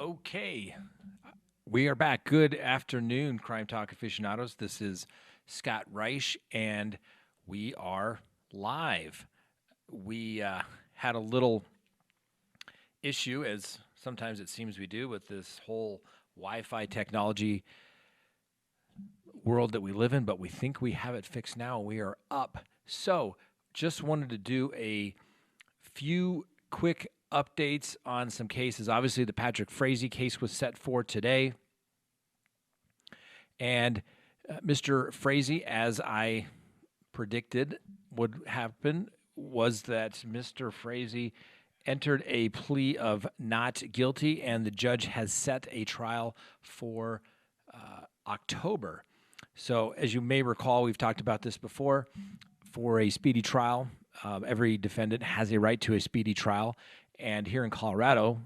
Okay, we are back. Good afternoon, Crime Talk aficionados. This is Scott Reisch, and we are live. We had a little issue, as sometimes it seems we do, with this whole Wi-Fi technology world that we live in, but we think we have it fixed now. We are up. So, just wanted to do a few quick updates on some cases. Obviously, the Patrick Frazee case was set for today. And Mr. Frazee, as I predicted would happen, was that Mr. Frazee entered a plea of not guilty, and the judge has set a trial for October. So, as you may recall, we've talked about this before. For a speedy trial, every defendant has a right to a speedy trial. And here in Colorado,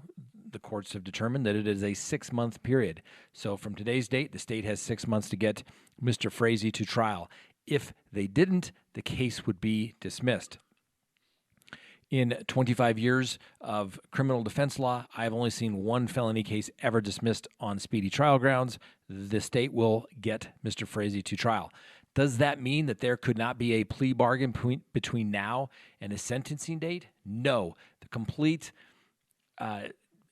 the courts have determined that it is a 6-month period. So from today's date, the state has 6 months to get Mr. Frazee to trial. If they didn't, the case would be dismissed. In 25 years of criminal defense law, I've only seen one felony case ever dismissed on speedy trial grounds. The state will get Mr. Frazee to trial. Does that mean that there could not be a plea bargain between now and a sentencing date? No. The complete,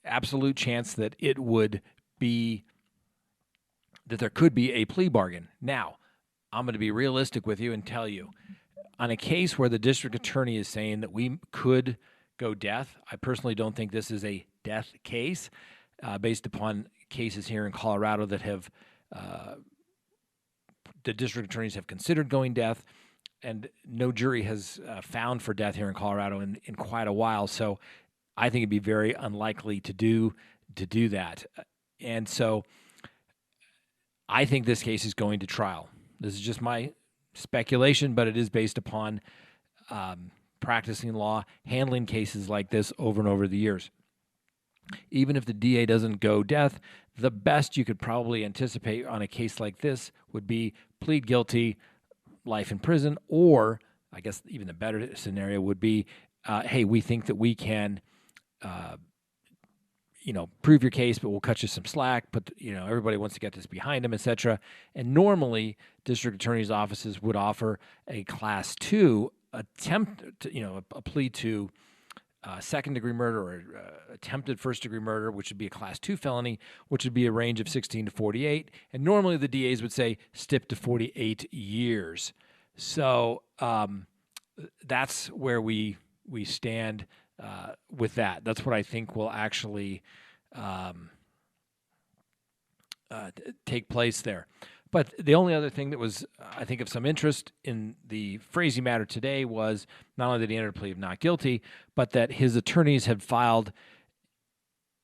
absolute chance that it would be, that there could be a plea bargain. Now, I'm going to be realistic with you and tell you, on a case where the district attorney is saying that we could go death, I personally don't think this is a death case, based upon cases here in Colorado that have the district attorneys have considered going death, and no jury has found for death here in Colorado in quite a while. So I think it'd be very unlikely to do that. And so I think this case is going to trial. This is just my speculation, but it is based upon practicing law, handling cases like this over and over the years. Even if the DA doesn't go death, the best you could probably anticipate on a case like this would be plead guilty, life in prison, or I guess even the better scenario would be, hey, we think that we can, prove your case, but we'll cut you some slack. But everybody wants to get this behind them, etc. And normally, district attorneys' offices would offer a Class 2 attempt, a plea to second-degree murder or attempted first-degree murder, which would be a Class 2 felony, which would be a range of 16 to 48. And normally the DAs would say stick to 48 years. So that's where we stand with that. That's what I think will actually take place there. But the only other thing that was, I think, of some interest in the Frazee matter today was not only that he entered a plea of not guilty, but that his attorneys had filed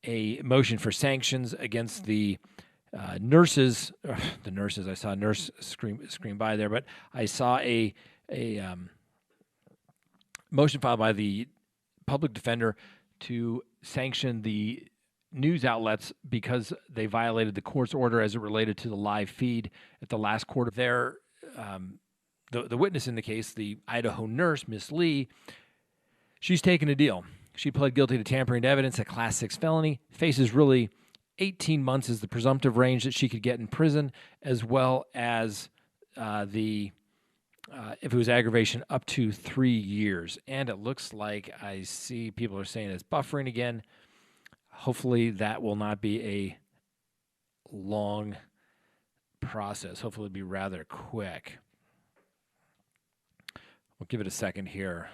a motion for sanctions against the nurses. The nurses, I saw a nurse scream by there, but I saw a motion filed by the public defender to sanction the news outlets because they violated the court's order as it related to the live feed at the last quarter. There, the witness in the case, the Idaho nurse, Miss Lee, she's taken a deal. She pled guilty to tampering to evidence, a Class 6 felony, faces really 18 months is the presumptive range that she could get in prison, as well as if it was aggravation, up to 3 years. And it looks like I see people are saying it's buffering again. Hopefully that will not be a long process. Hopefully it'll be rather quick. We'll give it a second here.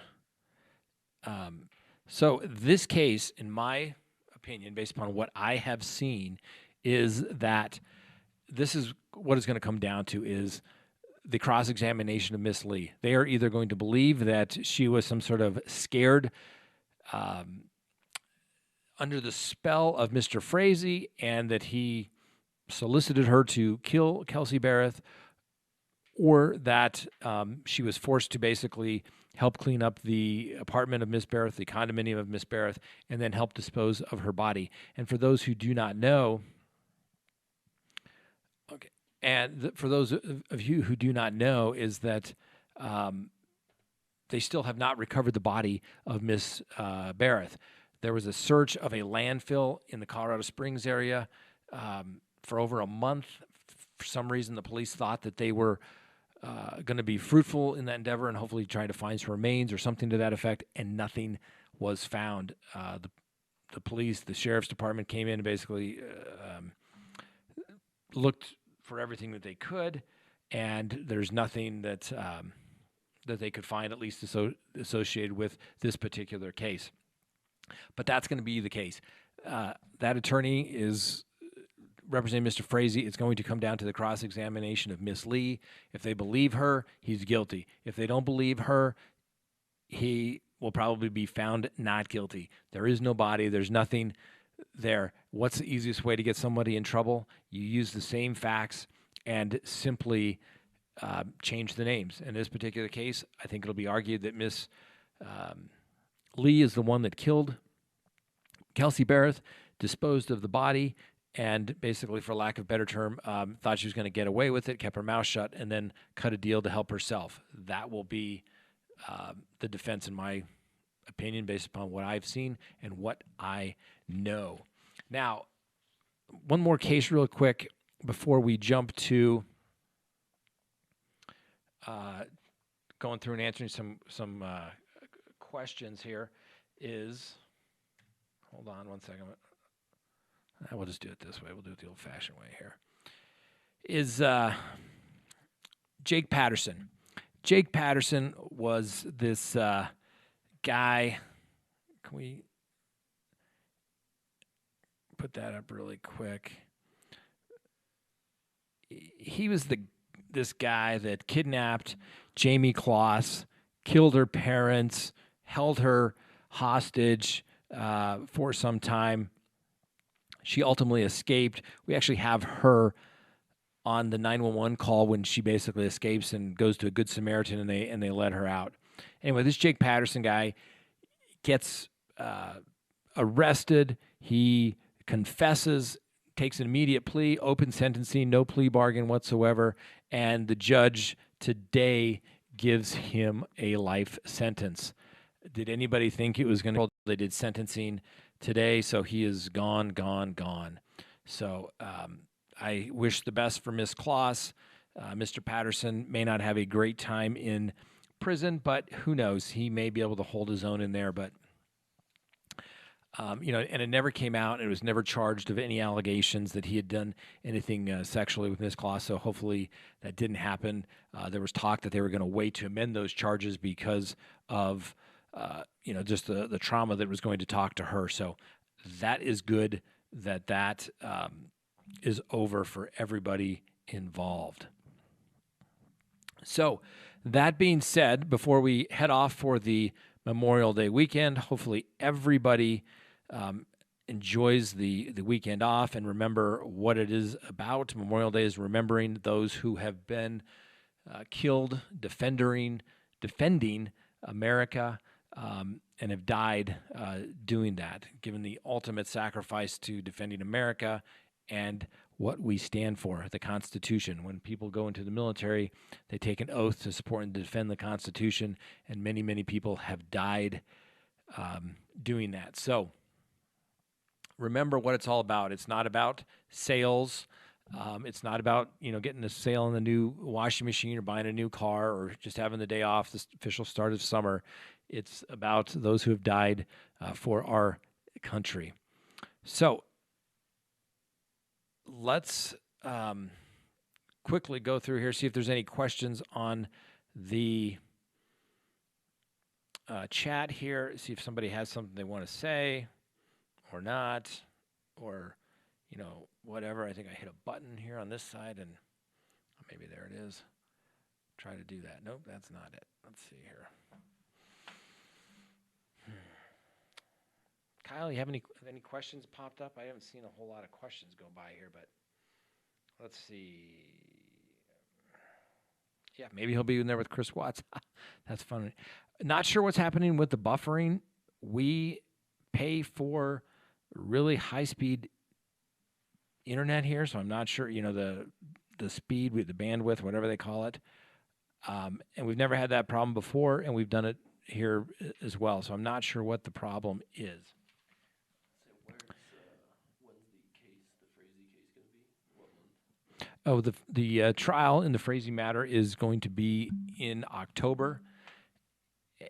So this case, in my opinion, based upon what I have seen, is that this is what it's going to come down to is the cross-examination of Miss Lee. They are either going to believe that she was some sort of scared under the spell of Mr. Frazee and that he solicited her to kill Kelsey Berreth, or that she was forced to basically help clean up the apartment of Miss Berreth, the condominium of Miss Berreth, and then help dispose of her body. And for those who do not know, for those of you who do not know, is that they still have not recovered the body of Miss Berreth. There was a search of a landfill in the Colorado Springs area for over a month. For some reason, the police thought that they were going to be fruitful in that endeavor and hopefully try to find some remains or something to that effect, and nothing was found. The police, the sheriff's department came in and basically looked for everything that they could, and there's nothing that that they could find, at least associated with this particular case. But that's going to be the case. That attorney is representing Mr. Frazee. It's going to come down to the cross-examination of Miss Lee. If they believe her, he's guilty. If they don't believe her, he will probably be found not guilty. There is no body. There's nothing there. What's the easiest way to get somebody in trouble? You use the same facts and simply change the names. In this particular case, I think it'll be argued that Miss Lee is the one that killed Kelsey Berreth, disposed of the body, and basically, for lack of a better term, thought she was going to get away with it, kept her mouth shut, and then cut a deal to help herself. That will be the defense, in my opinion, based upon what I've seen and what I know. Now, one more case real quick before we jump to going through and answering some questions here is, hold on one second. We'll just do it this way. We'll do it the old-fashioned way here. Is Jake Patterson. Jake Patterson was this guy. Can we put that up really quick? He was this guy that kidnapped Jamie Kloss, killed her parents, held her hostage for some time. She ultimately escaped. We actually have her on the 911 call when she basically escapes and goes to a Good Samaritan, and they let her out. Anyway, this Jake Patterson guy gets arrested. He confesses, takes an immediate plea, open sentencing, no plea bargain whatsoever, and the judge today gives him a life sentence. Did anybody think it was going to? They did sentencing today, so he is gone. So I wish the best for Miss Kloss. Mr. Patterson may not have a great time in prison, but who knows? He may be able to hold his own in there. But and it never came out, and it was never charged of any allegations that he had done anything sexually with Miss Kloss. So hopefully that didn't happen. There was talk that they were going to wait to amend those charges because of just the trauma that was going to talk to her. So that is good that is over for everybody involved. So that being said, before we head off for the Memorial Day weekend, hopefully everybody enjoys the weekend off and remember what it is about. Memorial Day is remembering those who have been killed defending America and have died doing that, given the ultimate sacrifice to defending America and what we stand for, the Constitution. When people go into the military, they take an oath to support and defend the Constitution, and many, many people have died doing that. So remember what it's all about. It's not about sales. It's not about getting a sale on the new washing machine or buying a new car or just having the day off, the official start of summer. It's about those who have died for our country. So let's quickly go through here, see if there's any questions on the chat here, see if somebody has something they want to say or not, or whatever. I think I hit a button here on this side, and maybe there it is. Try to do that. Nope, that's not it. Let's see here. Kyle, you have any questions popped up? I haven't seen a whole lot of questions go by here, but let's see. Yeah, maybe he'll be in there with Chris Watts. That's funny. Not sure what's happening with the buffering. We pay for really high-speed internet here, so I'm not sure, the speed, the bandwidth, whatever they call it. And we've never had that problem before, and we've done it here as well. So I'm not sure what the problem is. Oh, the trial in the Frazee matter is going to be in October,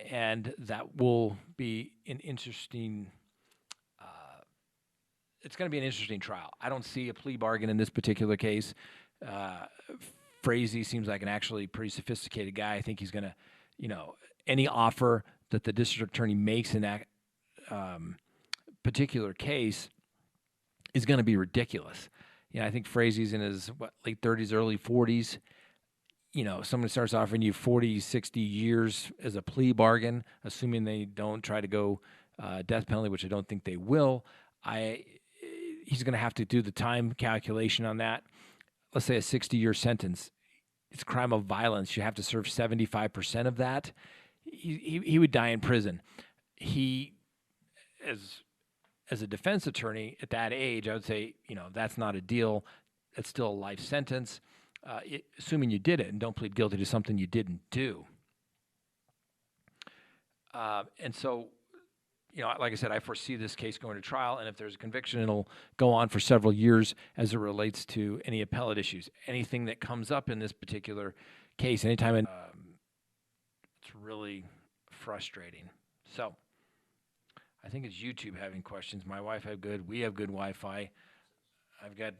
and that will be an interesting. It's going to be an interesting trial. I don't see a plea bargain in this particular case. Uh, Frazee seems like an actually pretty sophisticated guy. I think he's going to, any offer that the district attorney makes in that particular case is going to be ridiculous. I think Frazee's in his late 30s, early 40s. Someone starts offering you 40, 60 years as a plea bargain, assuming they don't try to go death penalty, which I don't think they will. He's going to have to do the time calculation on that. Let's say a 60-year sentence. It's a crime of violence. You have to serve 75% of that. He would die in prison. He, as a defense attorney at that age, I would say, that's not a deal. That's still a life sentence, assuming you did it and don't plead guilty to something you didn't do. And so, like I said, I foresee this case going to trial, and if there's a conviction, it'll go on for several years as it relates to any appellate issues. Anything that comes up in this particular case, anytime, it's really frustrating. So I think it's YouTube having questions. My Wi-Fi good. We have good Wi-Fi. I've got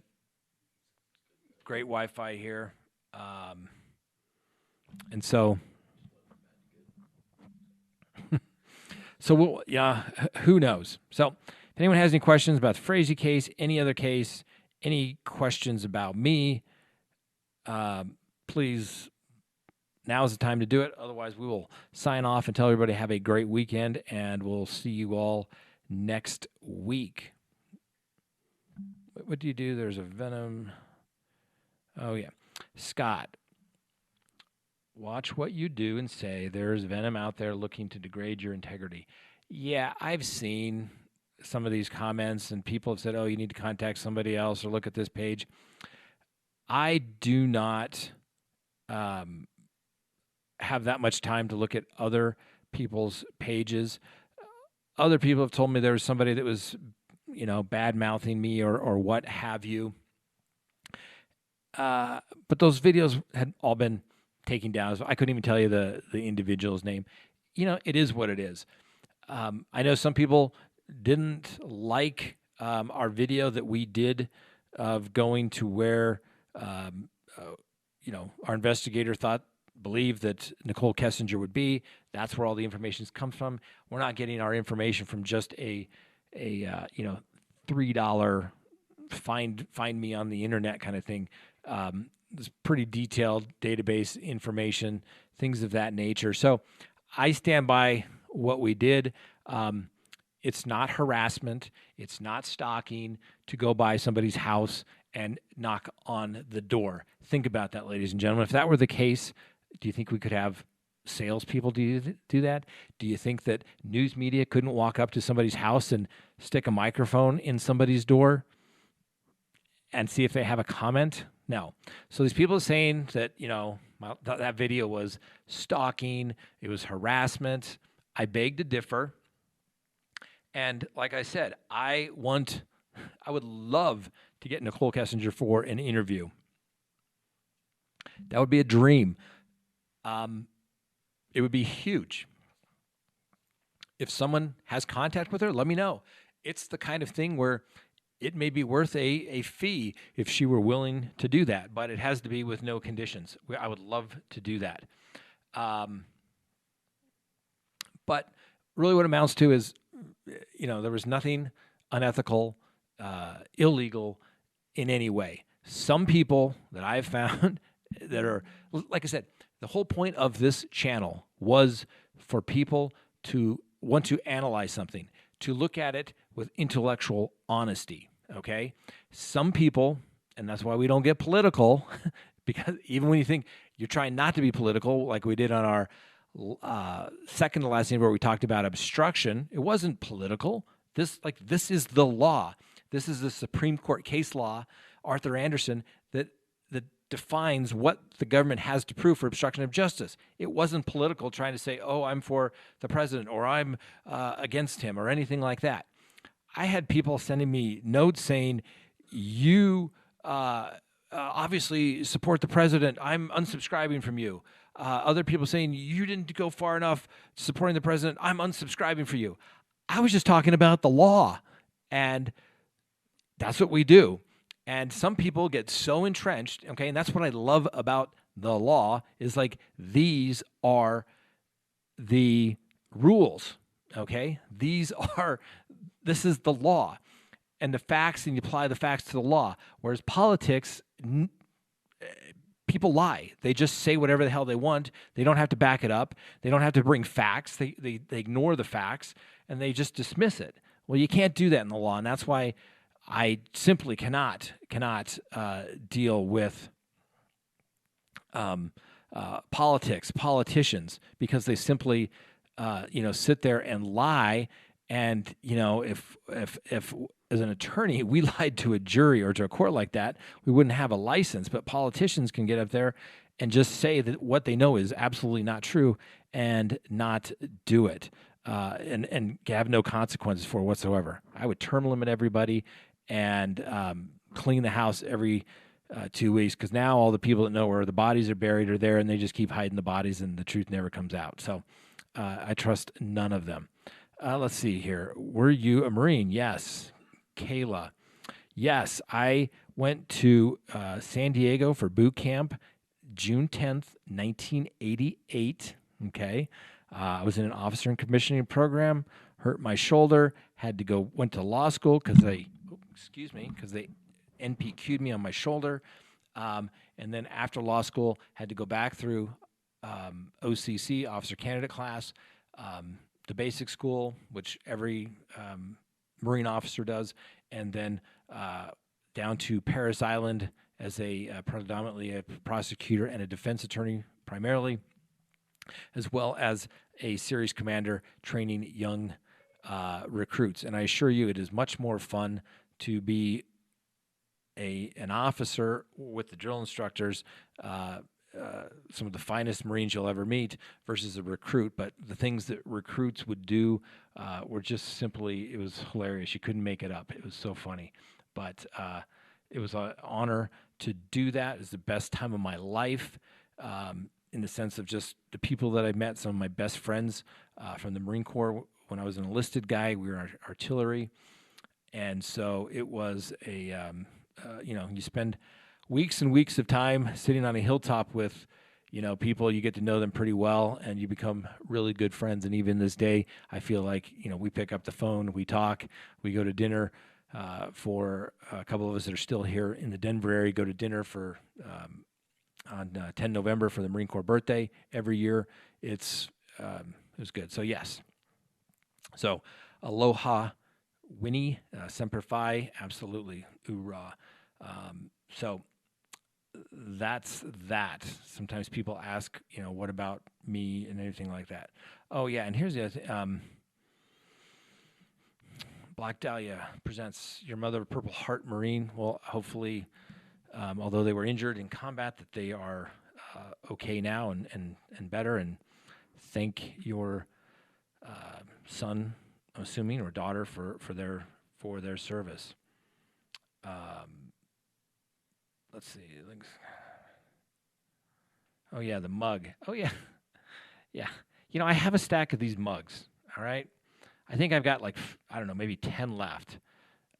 great Wi-Fi here. And so... So, who knows? So, if anyone has any questions about the Frazee case, any other case, any questions about me, please, now is the time to do it. Otherwise, we will sign off and tell everybody have a great weekend, and we'll see you all next week. What do you do? There's a Venom. Oh, yeah. Scott. Watch what you do and say. There's venom out there looking to degrade your integrity. Yeah, I've seen some of these comments, and people have said, oh, you need to contact somebody else or look at this page. I do not have that much time to look at other people's pages. Other people have told me there was somebody that was, bad-mouthing me or what have you. But those videos had all been taken down. So I couldn't even tell you the individual's name. It is what it is. I know some people didn't like our video that we did of going to where, our investigator believed that Nicole Kessinger would be. That's where all the information comes from. We're not getting our information from just a $3 find me on the internet kind of thing. This pretty detailed database information, things of that nature. So I stand by what we did. It's not harassment. It's not stalking to go by somebody's house and knock on the door. Think about that, ladies and gentlemen. If that were the case, do you think we could have salespeople do that? Do you think that news media couldn't walk up to somebody's house and stick a microphone in somebody's door and see if they have a comment? No. So these people are saying that, that video was stalking, it was harassment. I beg to differ. And like I said, I would love to get Nicole Kessinger for an interview. That would be a dream. It would be huge. If someone has contact with her, let me know. It's the kind of thing where it may be worth a fee if she were willing to do that, but it has to be with no conditions. I would love to do that. But really what it amounts to is, there was nothing unethical, illegal in any way. Some people that I've found that are, like I said, the whole point of this channel was for people to want to analyze something, to look at it with intellectual honesty. Okay, some people, and that's why we don't get political, because even when you think you're trying not to be political, like we did on our second to last thing where we talked about obstruction, it wasn't political. This is the law. This is the Supreme Court case law, Arthur Anderson, that defines what the government has to prove for obstruction of justice. It wasn't political trying to say, oh, I'm for the president or I'm against him or anything like that. I had people sending me notes saying, you obviously support the president. I'm unsubscribing from you. Other people saying you didn't go far enough supporting the president. I'm unsubscribing for you. I was just talking about the law, and that's what we do. And some people get so entrenched, okay, and that's what I love about the law is like these are the rules, okay? This is the law. And the facts, and you apply the facts to the law. Whereas politics, people lie. They just say whatever the hell they want. They don't have to back it up. They don't have to bring facts. They ignore the facts, and they just dismiss it. Well, you can't do that in the law, and that's why I simply cannot deal with politicians, because they simply sit there and lie. And if as an attorney we lied to a jury or to a court like that, we wouldn't have a license. But politicians can get up there and just say that what they know is absolutely not true and not do it, and have no consequences for it whatsoever. I would term limit everybody and clean the house every 2 weeks, because now all the people that know where the bodies are buried are there, and they just keep hiding the bodies, and the truth never comes out. So I trust none of them. Let's see here. Were you a Marine? Yes. Kayla. Yes, I went to San Diego for boot camp June 10th, 1988. Okay. I was in an officer and commissioning program, hurt my shoulder, went to law school because they NPQ'd me on my shoulder. And then after law school, had to go back through OCC, Officer Candidate Class, the basic school, which every Marine officer does, and then down to Parris Island as predominantly a prosecutor and a defense attorney primarily, as well as a series commander training young recruits. And I assure you, it is much more fun to be an officer with the drill instructors, some of the finest Marines you'll ever meet, versus a recruit. But the things that recruits would do were just simply, it was hilarious. You couldn't make it up. It was so funny. But it was an honor to do that. It was the best time of my life, in the sense of just the people that I met, some of my best friends from the Marine Corps. When I was an enlisted guy, we were artillery. And so it was you spend weeks and weeks of time sitting on a hilltop with, people. You get to know them pretty well, and you become really good friends. And even this day, I feel like, we pick up the phone, we talk, we go to dinner. For a couple of us that are still here in the Denver area, go to dinner on 10 November for the Marine Corps birthday every year. It was good. So yes. So aloha, Winnie, semper fi, absolutely, hoorah. So that's that. Sometimes people ask, what about me and anything like that. Oh yeah, and here's the other thing. Black Dahlia presents Your Mother, Purple Heart Marine. Well, hopefully, although they were injured in combat, that they are okay now and better. And thank your son, I'm assuming, or daughter for their service. Let's see. Oh yeah, the mug. Oh yeah, yeah. I have a stack of these mugs. All right. I think I've got maybe 10 left.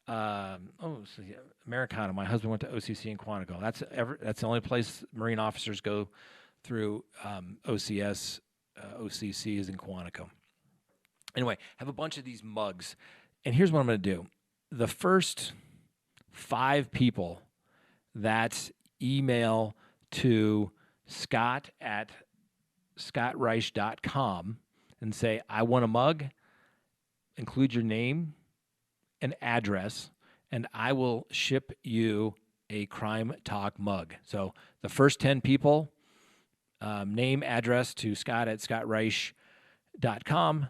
Americana. My husband went to OCC in Quantico. That's the only place Marine officers go through OCS. OCC is in Quantico. Anyway, I have a bunch of these mugs, and here's what I'm going to do. The first 5 people that email to scott@scottreisch.com and say, I want a mug, include your name and address, and I will ship you a Crime Talk mug. So the first 10 people, name, address to scott@scottreisch.com,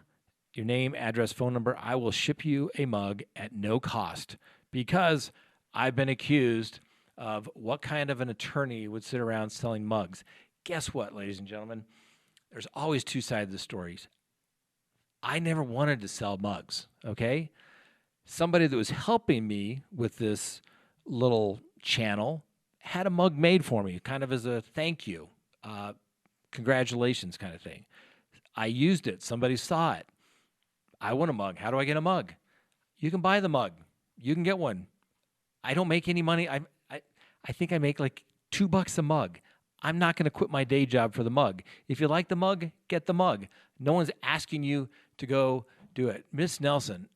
your name, address, phone number, I will ship you a mug at no cost, because I've been accused of what kind of an attorney would sit around selling mugs. Guess what, ladies and gentlemen? There's always 2 sides of the stories. I never wanted to sell mugs, okay? Somebody that was helping me with this little channel had a mug made for me, kind of as a thank you, congratulations kind of thing. I used it. Somebody saw it. I want a mug. How do I get a mug? You can buy the mug. You can get one. I don't make any money. I think I make like $2 a mug. I'm not going to quit my day job for the mug. If you like the mug, get the mug. No one's asking you to go do it. Miss Nelson,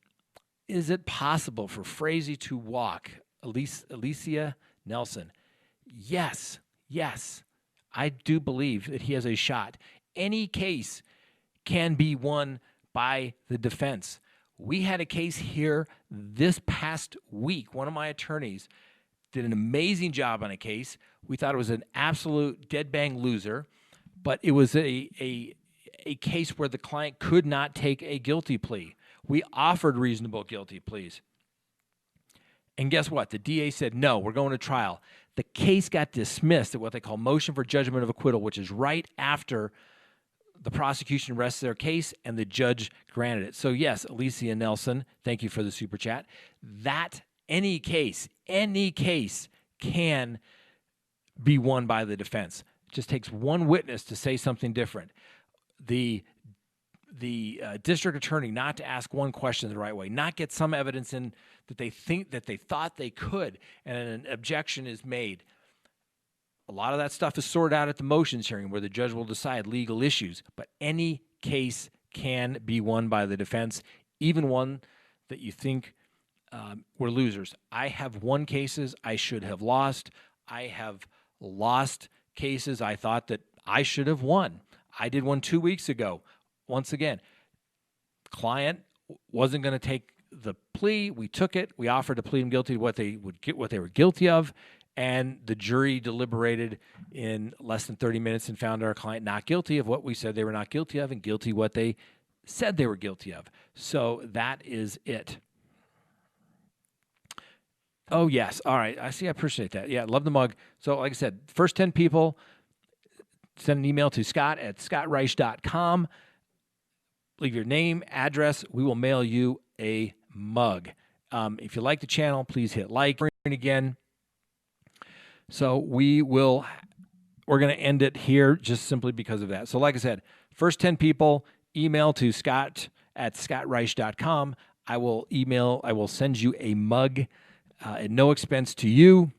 is it possible for Frazee to walk? Alicia Nelson. Yes. I do believe that he has a shot. Any case can be won by the defense. We had a case here this past week. One of my attorneys did an amazing job on a case. We thought it was an absolute dead bang loser, but it was a case where the client could not take a guilty plea. We offered reasonable guilty pleas. And guess what? The DA said, no, we're going to trial. The case got dismissed at what they call motion for judgment of acquittal, which is right after the prosecution rests their case and the judge granted it. So yes, Alicia Nelson, thank you for the super chat. That any case can be won by the defense. It just takes one witness to say something different. The district attorney not to ask one question the right way, not get some evidence in that they thought they could, and an objection is made. A lot of that stuff is sorted out at the motions hearing where the judge will decide legal issues, but any case can be won by the defense, even one that you think were losers. I have won cases I should have lost. I have lost cases I thought that I should have won. I did one 2 weeks ago. Once again, client wasn't going to take the plea. We took it. We offered to plead him guilty to what they were guilty of, and the jury deliberated in less than 30 minutes and found our client not guilty of what we said they were not guilty of and guilty what they said they were guilty of. So that is it. Oh, yes. All right. I see. I appreciate that. Yeah, love the mug. So like I said, first 10 people, send an email to scott@scottreisch.com. Leave your name, address. We will mail you a mug. If you like the channel, please hit like. Again. So we're going to end it here just simply because of that. So like I said, first 10 people, email to scott@scottreisch.com. I will send you a mug at no expense to you,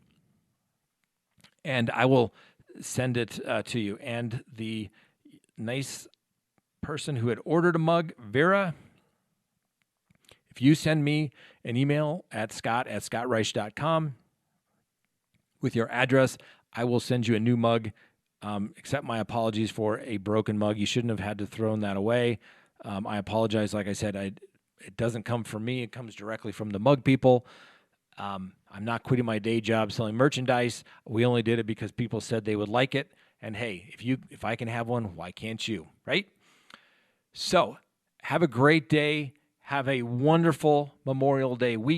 and I will send it to you. And the nice person who had ordered a mug, Vera, if you send me an email at scott@scottreisch.com with your address, I will send you a new mug. Accept my apologies for a broken mug. You shouldn't have had to throw that away. I apologize. Like I said, it doesn't come from me. It comes directly from the mug people. I'm not quitting my day job selling merchandise. We only did it because people said they would like it. And hey, if I can have one, why can't you, right? So have a great day. Have a wonderful Memorial Day weekend.